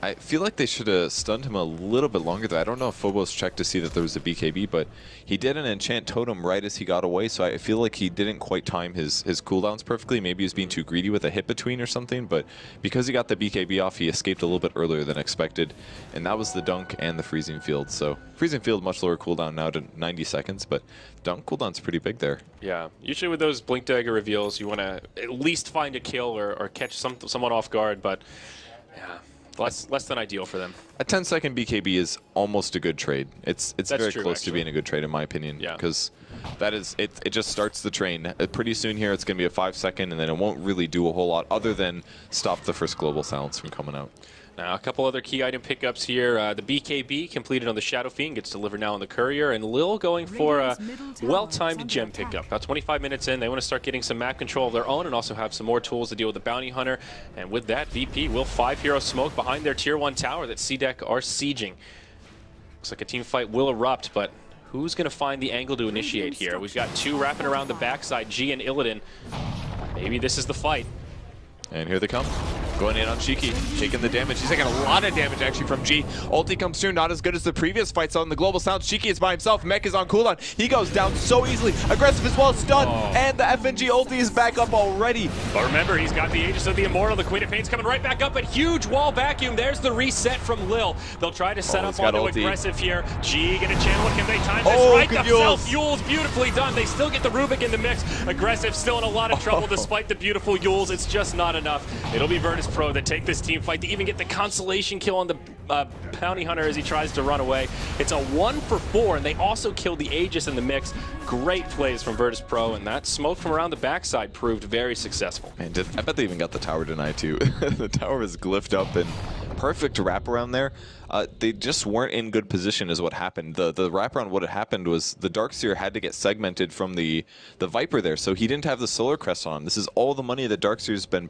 I feel like they should have stunned him a little bit longer, though. I don't know if Phobos checked to see that there was a BKB, but he did an enchant totem right as he got away, so I feel like he didn't quite time his cooldowns perfectly. Maybe he was being too greedy with a hit between or something, but because he got the BKB off, he escaped a little bit earlier than expected, and that was the dunk and the Freezing Field. So Freezing Field, much lower cooldown now to 90 seconds, but dunk cooldown's pretty big there. Yeah, usually with those Blink Dagger reveals, you want to at least find a kill or catch someone off guard, but yeah. Less than ideal for them. A 10-second BKB is almost a good trade. It's very close to being a good trade in my opinion. Yeah. Because that is it just starts the train. Pretty soon here it's going to be a 5-second, and then it won't really do a whole lot other than stop the first global silence from coming out. Now, a couple other key item pickups here. The BKB completed on the Shadow Fiend gets delivered now on the Courier, and Lil going for a well-timed gem pickup. About 25 minutes in, they want to start getting some map control of their own and also have some more tools to deal with the Bounty Hunter. And with that, VP will 5-hero smoke behind their Tier 1 tower that CDEC are sieging. Looks like a team fight will erupt, but who's going to find the angle to initiate here? We've got 2 wrapping around the backside, G and Illidan. Maybe this is the fight. And here they come. Going in on Shiki, taking the damage. He's taking a lot of damage actually from G. Ulti comes through, not as good as the previous fights on the global sound. Shiki is by himself. Mech is on cooldown. He goes down so easily. Aggressive as well, stunned. And the FNG ulti is back up already. But remember, he's got the Aegis of the Immortal. The Queen of Pain's coming right back up, but huge wall vacuum. There's the reset from Lil. They'll try to set up onto aggressive here. G gonna channel. Can they time this right? The self-Yules, beautifully done. They still get the Rubik in the mix. Aggressive still in a lot of trouble despite the beautiful Yules. It's just not enough. It'll be Virtus Pro that take this team fight to even get the consolation kill on the Bounty Hunter as he tries to run away. It's a 1 for 4, and they also killed the Aegis in the mix. Great plays from Virtus Pro, and that smoke from around the backside proved very successul. Man, I bet they even got the tower denied too. The tower was glyphed up and perfect wraparound there. They just weren't in good position is what happened. The wraparound, what had happened was the Darkseer had to get segmented from the Viper there, so he didn't have the Solar Crest on. This is all the money that Darkseer's been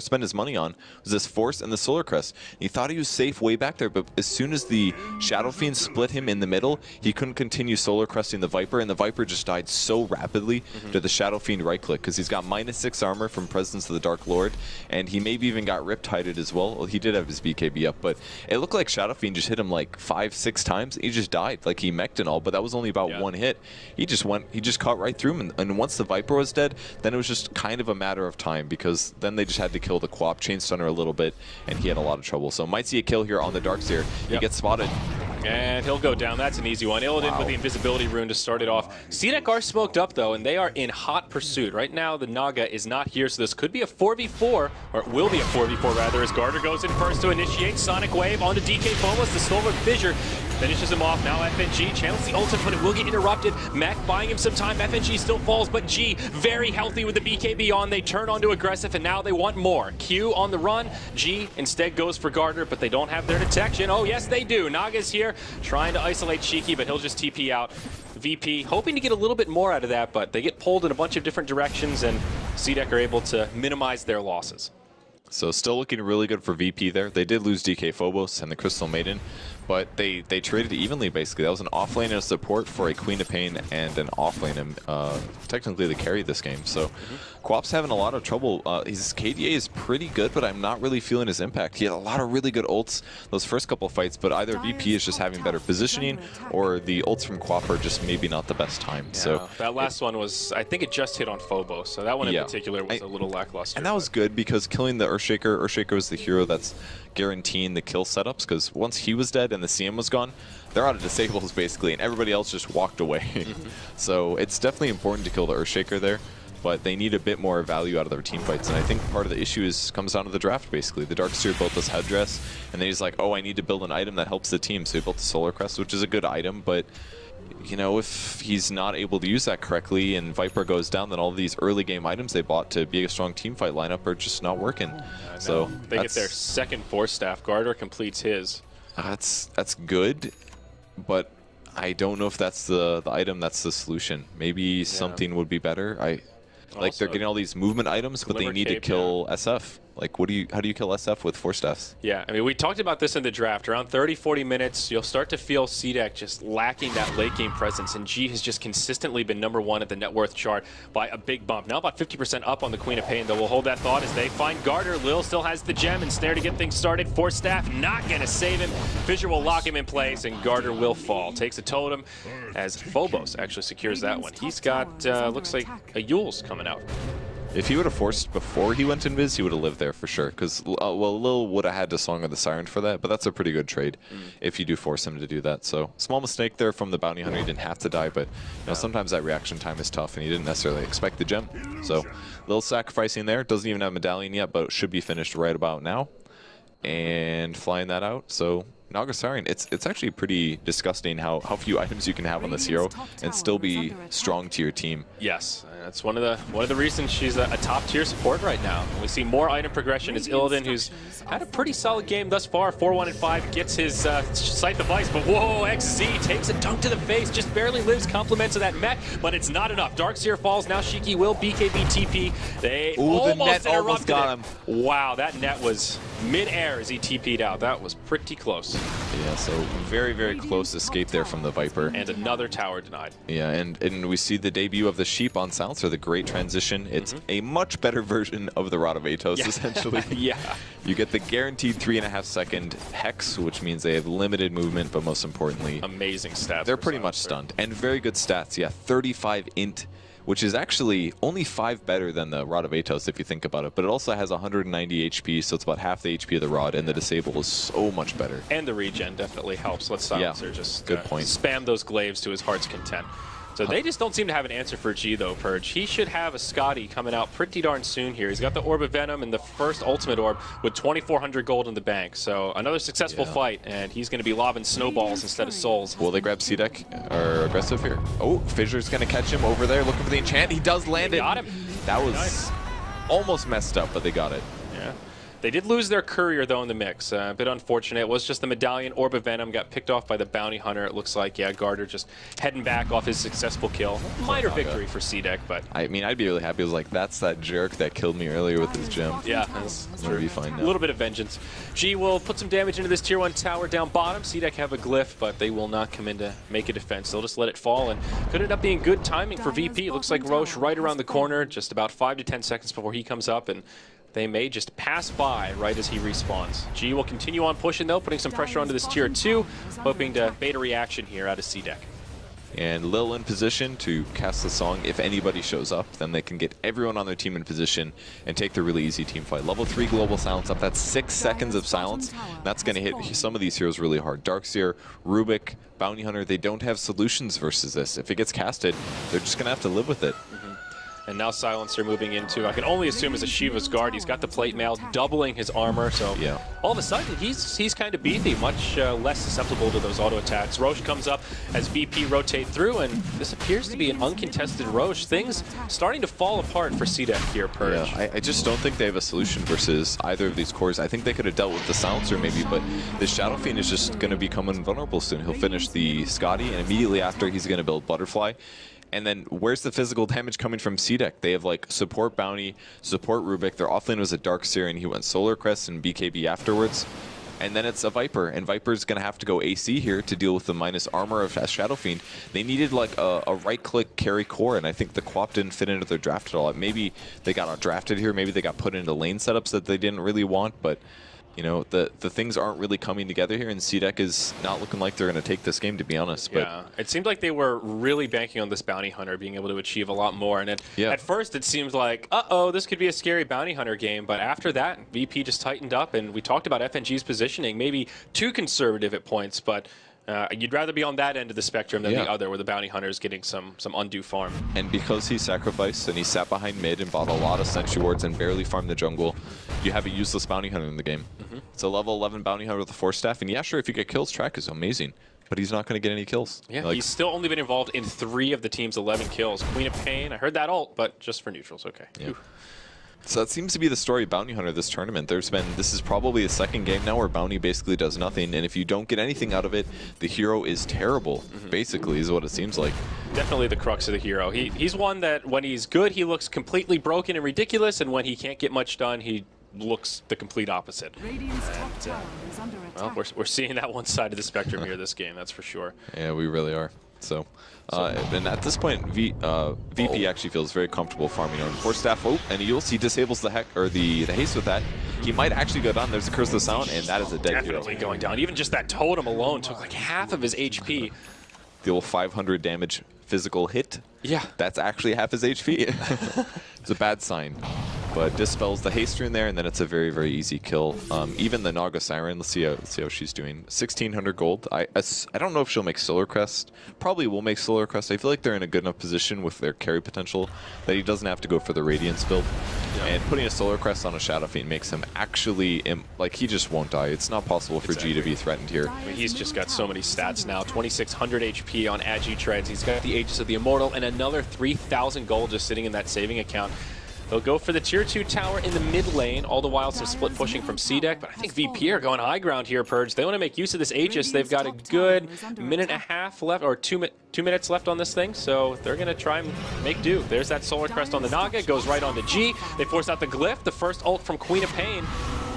spent his money on, was this Force and the Solar Crest. And he thought he was safe way back there, but as soon as the Shadow Fiend split him in the middle, he couldn't continue Solar Cresting the Viper, and the Viper just died so rapidly to the Shadow Fiend right click, because he's got -6 armor from Presence of the Dark Lord, and he maybe even got Riptided as well. Well, he did have his BKB up, but it looked like Shadow Fiend just hit him like 5-6 times. He just died. Like, he mech'd and all, but that was only about one hit. He just caught right through him, and once the Viper was dead, then it was just kind of a matter of time, because then they just had to kill the Quap, chain stunner a little bit, and he had a lot of trouble. So might see a kill here on the Darkseer. He gets spotted. And he'll go down. That's an easy one. Illidan with the invisibility rune to start it off. CDEC are smoked up, though, and they are in hot pursuit. Right now, the Naga is not here, so this could be a 4v4, or it will be a 4v4, rather, as Garter goes in first to initiate. Sonic Wave onto DK Fomus. The Solar Fissure finishes him off. Now FNG channels the ultimate, but it will get interrupted. Mac buying him some time. FNG still falls, but G very healthy with the BKB on. They turn onto aggressive, and now they want more. Q on the run. G instead goes for Garter, but they don't have their detection. Oh, yes, they do. Naga's here trying to isolate Shiki, but he'll just TP out. VP hoping to get a little bit more out of that, but they get pulled in a bunch of different directions, and CDEC are able to minimize their losses. So still looking really good for VP there. They did lose DK Phobos and the Crystal Maiden, but they traded evenly, basically. That was an offlane and a support for a Queen of Pain and an offlane, and technically they carried this game. So Quap's having a lot of trouble. His KDA is pretty good, but I'm not really feeling his impact. He had a lot of really good ults those first couple fights, but either VP is just having better positioning, or the ults from Quap are just maybe not the best time. Yeah, so that last one was, I think it just hit on Phobos, so that one in particular was a little lackluster. And that was good, because killing the Earthshaker was the hero that's guaranteeing the kill setups, because once he was dead and the CM was gone, they're out of disables basically, and everybody else just walked away. So it's definitely important to kill the Earthshaker there. but they need a bit more value out of their team fights. And I think part of the issue comes down to the draft, basically. The Darkseer built this headdress, and then he's like, oh, I need to build an item that helps the team. So he built the Solar Crest, which is a good item, but you know, if he's not able to use that correctly and Viper goes down, then all these early game items they bought to be a strong team fight lineup are just not working. So they get their second Force Staff. Garter completes his. That's good, but I don't know if that's the item that's the solution. Maybe something would be better. Like they're getting all these movement items, but they need to kill SF. Like, how do you kill SF with Force Staffs? Yeah, I mean, we talked about this in the draft. Around 30-40 minutes, you'll start to feel CDEC just lacking that late game presence, and G has just consistently been #1 at the net worth chart by a big bump. Now about 50% up on the Queen of Pain, though. We'll hold that thought as they find Garter. Lil still has the gem and snare to get things started. Force Staff not going to save him. Fissure will lock him in place, and Garter will fall. Takes a totem as Phobos actually secures that one. He's got, looks like a Yule's coming out. If he would have forced before he went invis, he would have lived there for sure. Because, well, Lil would have had to Song of the Siren for that, but that's a pretty good trade if you do force him to do that. So, small mistake there from the Bounty Hunter. He didn't have to die, but you know, sometimes that reaction time is tough, and he didn't necessarily expect the gem. So, Lil sacrificing there. Doesn't even have Medallion yet, but it should be finished right about now. And flying that out. So, Nagasarian, it's actually pretty disgusting how few items you can have on this hero and still be strong to your team. Yes, that's one of the reasons she's a top tier support right now. And we see more item progression as Illidan, who's had a pretty solid game thus far. 4-1-5 gets his sight device, but whoa, XZ takes a dunk to the face, just barely lives, compliments of that mech, but it's not enough. Darkseer falls, now Shiki will BKB TP. They almost got him. Wow, that net was mid-air as he TP'd out. That was pretty close. Yeah, so very, very close escape there from the Viper. And another tower denied. Yeah, and we see the debut of the Sheep on Silencer, the great transition. It's a much better version of the Rod of Atos, essentially. Yeah. You get the guaranteed 3.5 second Hex, which means they have limited movement, but most importantly, amazing stats. They're pretty much stunned. And very good stats, yeah. 35 int, which is actually only 5 better than the Rod of Atos if you think about it. But it also has 190 HP, so it's about half the HP of the Rod, and the Disable is so much better. And the regen definitely helps. Let Silencer just good point. Spam those glaives to his heart's content. So they just don't seem to have an answer for G, though, Purge. He should have a Scotty coming out pretty darn soon here. He's got the Orb of Venom and the first Ultimate Orb with 2,400 gold in the bank. So another successful fight, and he's going to be lobbing snowballs instead of souls. Will they grab CDEC or aggressive here? Oh, Fissure's going to catch him over there looking for the enchant. He does land it. Got him. That was almost messed up, but they got it. Yeah. They did lose their courier, though, in the mix. A bit unfortunate. It was just the Medallion. Orb of Venom got picked off by the Bounty Hunter. It looks like, yeah, Garter just heading back off his successful kill. Minor victory for CDEC, but... I mean, I'd be really happy. I was like, that's that jerk that killed me earlier with his gem. Yeah, that's true. Be fine now. A little bit of vengeance. G will put some damage into this Tier 1 tower down bottom. CDEC have a glyph, but they will not come in to make a defense. They'll just let it fall, and could end up being good timing for VP. It looks like Roche right around the corner, just about 5 to 10 seconds before he comes up, and they may just pass by right as he respawns. G will continue on pushing, though, putting some pressure onto this Tier 2, hoping to bait a reaction here out of CDEC. And Lil in position to cast the song. If anybody shows up, then they can get everyone on their team in position and take the really easy team fight. Level 3 global silence up. That's 6 seconds of silence. That's going to hit some of these heroes really hard. Darkseer, Rubik, Bounty Hunter, they don't have solutions versus this. If it gets casted, they're just going to have to live with it. And now Silencer moving into, I can only assume, is a Shiva's Guard. He's got the plate mail, doubling his armor. So all of a sudden, he's kind of beefy, much less susceptible to those auto attacks. Roche comes up as VP rotate through, and this appears to be an uncontested Roche. Things starting to fall apart for CDEC here, Purge. Yeah, I just don't think they have a solution versus either of these cores. I think they could have dealt with the Silencer maybe, but this Shadow Fiend is just going to become invulnerable soon. He'll finish the Scotty, and immediately after, he's going to build Butterfly. And then where's the physical damage coming from CDEC? They have like support Bounty, support Rubik. Their offlane was a Darkseer, and he went Solar Crest and BKB afterwards. And then it's a Viper, and Viper's going to have to go AC here to deal with the minus armor of Shadow Fiend. They needed like a right-click carry core, and I think the Quap didn't fit into their draft at all. Maybe they got outdrafted here. Maybe they got put into lane setups that they didn't really want, but... You know, the things aren't really coming together here, and CDEC is not looking like they're going to take this game, to be honest. But yeah, it seemed like they were really banking on this Bounty Hunter being able to achieve a lot more. And at first, it seemed like, uh-oh, this could be a scary Bounty Hunter game. But after that, VP just tightened up, and we talked about FNG's positioning, maybe too conservative at points, but You'd rather be on that end of the spectrum than the other, where the bounty hunter is getting some undue farm. And because he sacrificed and he sat behind mid and bought a lot of sentry wards and barely farmed the jungle, you have a useless bounty hunter in the game. It's a level 11 bounty hunter with a 4 staff, and yeah, sure, if you get kills, track is amazing, but he's not going to get any kills. Yeah, like, he's still only been involved in 3 of the team's 11 kills. Queen of Pain, I heard that ult, but just for neutrals, okay. Yeah. So that seems to be the story of Bounty Hunter this tournament. This is probably the second game now where Bounty basically does nothing, and if you don't get anything out of it, the hero is terrible, basically, is what it seems like. Definitely the crux of the hero. He's one that when he's good, he looks completely broken and ridiculous, and when he can't get much done, he looks the complete opposite. Well, we're seeing that one side of the spectrum here this game, that's for sure. Yeah, we really are. So, and at this point, VP actually feels very comfortable farming on 4 staff. Oh, and you'll see disables the haste with that. He might actually go down. There's a Curse of the Sound, and that is a dead hero. Definitely going down. Even just that totem alone took like half of his HP. The old 500 damage physical hit. Yeah. That's actually half his HP. It's a bad sign. But dispels the haste rune there, and then it's a very, very easy kill. Even the Naga Siren, let's see how she's doing. 1,600 gold. I don't know if she'll make Solar Crest. Probably will make Solar Crest. I feel like they're in a good enough position with their carry potential that he doesn't have to go for the Radiance build. Yeah. And putting a Solar Crest on a Shadow Fiend makes him actually, like, he just won't die. It's not possible for G to be threatened here. I mean, he's just got so many stats now. 2,600 HP on Agi Treads. He's got the Aegis of the Immortal and another 3,000 gold just sitting in that saving account. They'll go for the tier 2 tower in the mid lane, all the while some split pushing from CDEC, but I think VP are going high ground here, Purge. They want to make use of this Aegis. They've got a good minute and a half left, or 2 minutes left on this thing, so they're going to try and make do. There's that Solar Crest on the Naga, goes right on to G. They force out the Glyph, the first ult from Queen of Pain.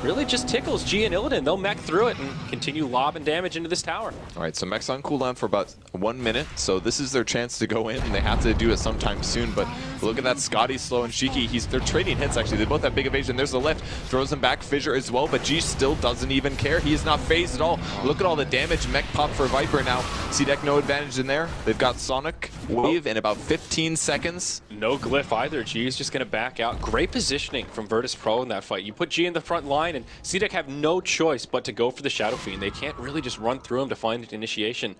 Really just tickles G and Illidan. They'll mech through it and continue lobbing damage into this tower. All right, so mech's on cooldown for about 1 minute, so this is their chance to go in, and they have to do it sometime soon, but look at that Scotty, Slow, and Shiki. They're trading hits, actually. They both have big evasion. There's the lift. Throws him back. Fissure as well, but G still doesn't even care. He is not phased at all. Look at all the damage. Mech pop for Viper now. CDEC no advantage in there. They've got Sonic Wave in about 15 seconds. No Glyph either. G is just going to back out. Great positioning from Virtus Pro in that fight. You put G in the front line, and CDEC have no choice but to go for the Shadow Fiend. They can't really just run through him to find an initiation.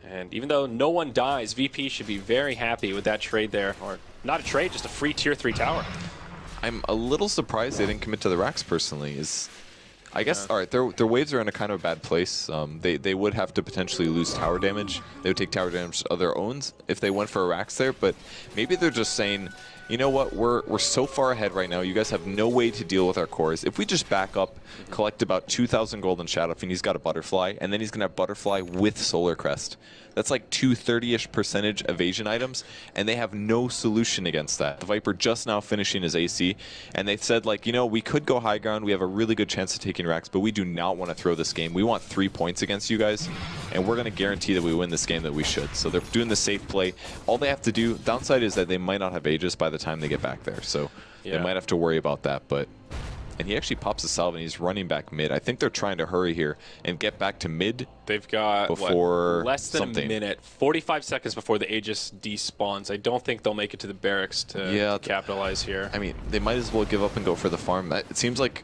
And even though no one dies, VP should be very happy with that trade there. Or not a trade, just a free tier 3 tower. I'm a little surprised they didn't commit to the racks personally. I guess, all right, their waves are in a kind of bad place. They would have to potentially lose tower damage. They would take tower damage of their own if they went for a racks there, but maybe they're just saying, you know what, we're so far ahead right now, you guys have no way to deal with our cores. If we just back up, collect about 2,000 gold in Shadow Fiend, he's got a Butterfly, and then he's going to have Butterfly with Solar Crest. That's like 30-ish% evasion items, and they have no solution against that. The Viper just now finishing his AC, and they said, like, you know, we could go high ground, we have a really good chance of taking racks, but we do not want to throw this game. We want 3 points against you guys, and we're going to guarantee that we win this game that we should. So they're doing the safe play. All they have to do, downside is that they might not have Aegis by the time they get back there, so they might have to worry about that, but... And he actually pops a salve and he's running back mid. I think they're trying to hurry here and get back to mid. They've got before less than a minute, 45 seconds before the Aegis despawns. I don't think they'll make it to the barracks to capitalize here. I mean, they might as well give up and go for the farm. It seems like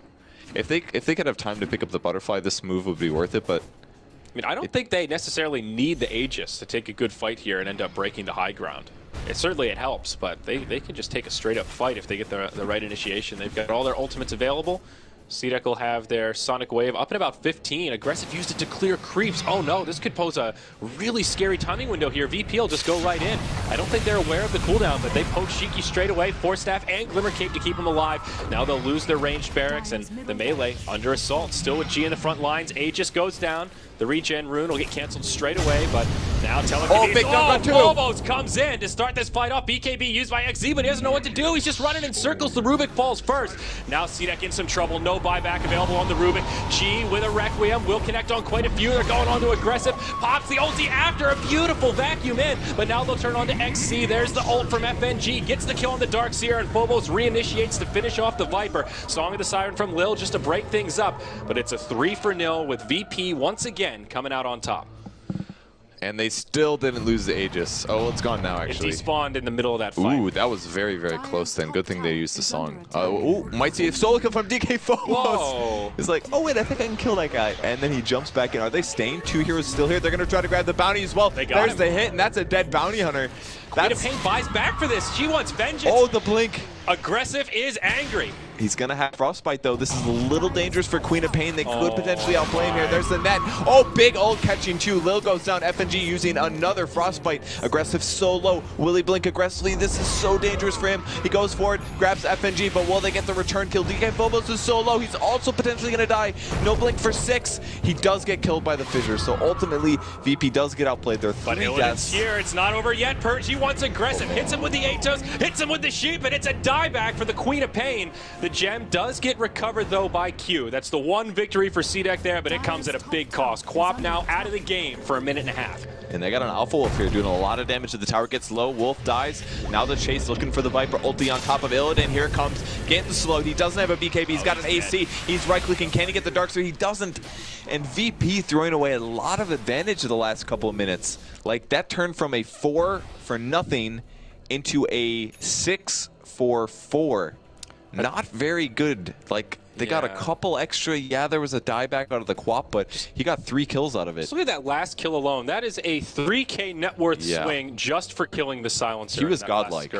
if they could have time to pick up the Butterfly, this move would be worth it, but... I mean, I don't think they necessarily need the Aegis to take a good fight here and end up breaking the high ground. Certainly it helps, but they can just take a straight-up fight if they get the right initiation. They've got all their ultimates available. CDEC will have their Sonic Wave up in about 15. Aggressive used it to clear creeps. Oh no, this could pose a really scary timing window here. VP will just go right in. I don't think they're aware of the cooldown, but they poke Shiki straight away. 4-staff and Glimmer Cape to keep him alive. Now they'll lose their ranged barracks, and the melee under assault. Still with G in the front lines. Aegis goes down. The regen rune will get canceled straight away, but now telekinesis. Phobos comes in to start this fight off. BKB used by XZ, but he doesn't know what to do. He's just running in circles. The Rubik falls first. Now CDEC in some trouble. No buyback available on the Rubik. G with a Requiem will connect on quite a few. They're going on to aggressive. Pops the ulti after a beautiful vacuum in, but now they'll turn on to XC. There's the ult from FNG. Gets the kill on the Darkseer, and Phobos reinitiates to finish off the Viper. Song of the Siren from Lil just to break things up, but it's a 3-0 with VP once again coming out on top. And they still didn't lose the Aegis. Oh, it's gone now, actually. It despawned in the middle of that fight. Ooh, that was very, very close then. Good thing they used the song. Ooh, might see a solo kill from DK Phobos. Whoa. He's like, oh wait, I think I can kill that guy. And then he jumps back in. Are they staying? 2 heroes still here. They're going to try to grab the bounty as well. There's the hit, and that's a dead bounty hunter. Queen of Pain buys back for this. She wants vengeance. Oh, the blink. Aggressive is angry. He's going to have Frostbite, though. This is a little dangerous for Queen of Pain. They could potentially outplay him here. There's the net. Oh, big ult catching too. Lil goes down. FNG using another Frostbite. Aggressive solo. Will he blink aggressively? This is so dangerous for him. He goes for it, grabs FNG, but will they get the return kill? DK Phobos is so low. He's also potentially going to die. No blink for 6. He does get killed by the fissure. So ultimately, VP does get outplayed. There are 3 deaths. Here, it's not over yet. Purge wants aggressive. Hits him with the Atos, hits him with the sheep, and it's a dieback for the Queen of Pain. The gem does get recovered, though, by Q. That's the one victory for CDEC there, but it comes at a big cost. Quap now out of the game for a minute and a half. And they got an Alpha Wolf here doing a lot of damage to the tower. Gets low, Wolf dies. Now the chase looking for the Viper ulti on top of Illidan. Here it comes, getting slowed. He doesn't have a BKB, he's got an AC. He's right-clicking, can he get the Darkseer? He doesn't. And VP throwing away a lot of advantage the last couple of minutes. Like, that turned from a 4-0 into a 6-4. Not very good. Like, they got a couple extra. Yeah, there was a dieback out of the Quap, but he got 3 kills out of it. Just look at that last kill alone. That is a 3K net worth swing just for killing the Silencer. He was godlike.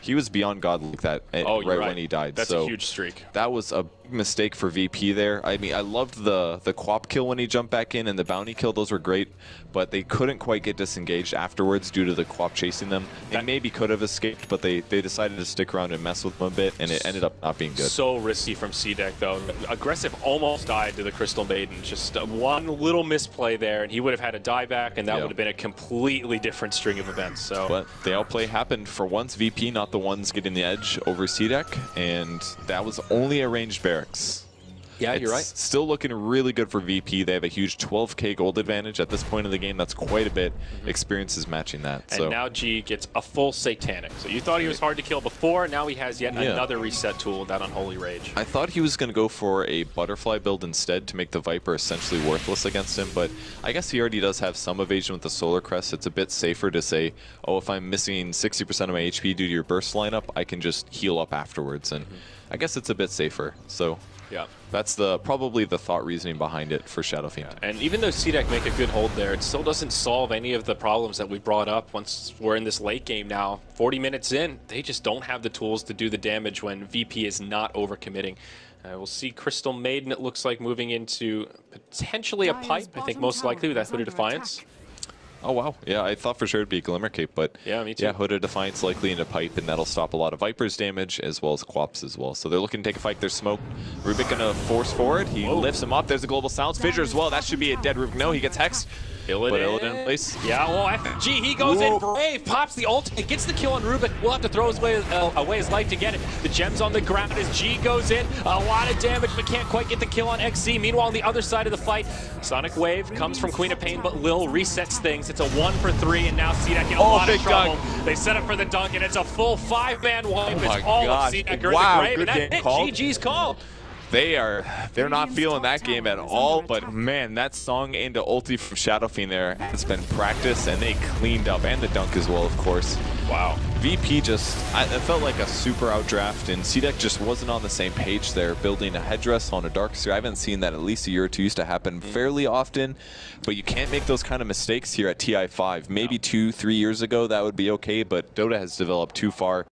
He was beyond godlike that right when he died. That's a huge streak. That was a mistake for VP there. I mean, I loved the Quap kill when he jumped back in and the bounty kill. Those were great, but they couldn't quite get disengaged afterwards due to the Quap chasing them. They maybe could have escaped, but they decided to stick around and mess with them a bit, and it ended up not being good. So risky from CDEC, though. Aggressive almost died to the Crystal Maiden. Just one little misplay there, and he would have had a dieback, and that would have been a completely different string of events. So, but the outplay happened for once. VP not the ones getting the edge over CDEC, and that was only a ranged barracks. Yeah, you're right. Still looking really good for VP. They have a huge 12K gold advantage at this point in the game. That's quite a bit. Experience is matching that. And now G gets a full Satanic. So you thought he was hard to kill before. Now he has yet another reset tool, that Unholy Rage. I thought he was going to go for a Butterfly build instead to make the Viper essentially worthless against him, but I guess he already does have some evasion with the Solar Crest. It's a bit safer to say, oh, if I'm missing 60% of my HP due to your burst lineup, I can just heal up afterwards. And I guess it's a bit safer. So yeah, that's probably the thought reasoning behind it for Shadow Fiend. Yeah. And even though CDEC make a good hold there, it still doesn't solve any of the problems that we brought up once we're in this late game now. 40 minutes in, they just don't have the tools to do the damage when VP is not overcommitting. We'll see Crystal Maiden, it looks like, moving into potentially a pipe. I think most likely with that Hooded Defiance. Oh, wow. Yeah, I thought for sure it'd be Glimmer Cape, but yeah, me too. Yeah, Hooded Defiance likely into pipe, and that'll stop a lot of Viper's damage as well as Quaps as well. So they're looking to take a fight. There's smoke. Rubik gonna force forward. He lifts him up. There's a global silence. Fissure as well. That should be a dead Rubik. No, he gets hexed. Illidan in place. Yeah, well, FG, he goes in brave, pops the ultimate, gets the kill on Rubik. We'll have to throw his away his life to get it. The gem's on the ground as G goes in. A lot of damage, but can't quite get the kill on XZ. Meanwhile, on the other side of the fight, Sonic Wave comes from Queen of Pain, but Lil resets things. It's a 1 for 3, and now CDEC in a lot of trouble. They set up for the dunk, and it's a full 5-man wipe. It's all of CDEC in the grave, and that's it. GG's called. They're not feeling that game at all, but man, that song into ulti from Shadow Fiend there has been practiced, and they cleaned up, and the dunk as well, of course. Wow. VP just, it felt like a super outdraft, and CDEC just wasn't on the same page there, building a headdress on a Darkseer. I haven't seen that at least a year or two. Used to happen fairly often, but you can't make those kind of mistakes here at TI5. Maybe 2-3 years ago that would be okay, but Dota has developed too far.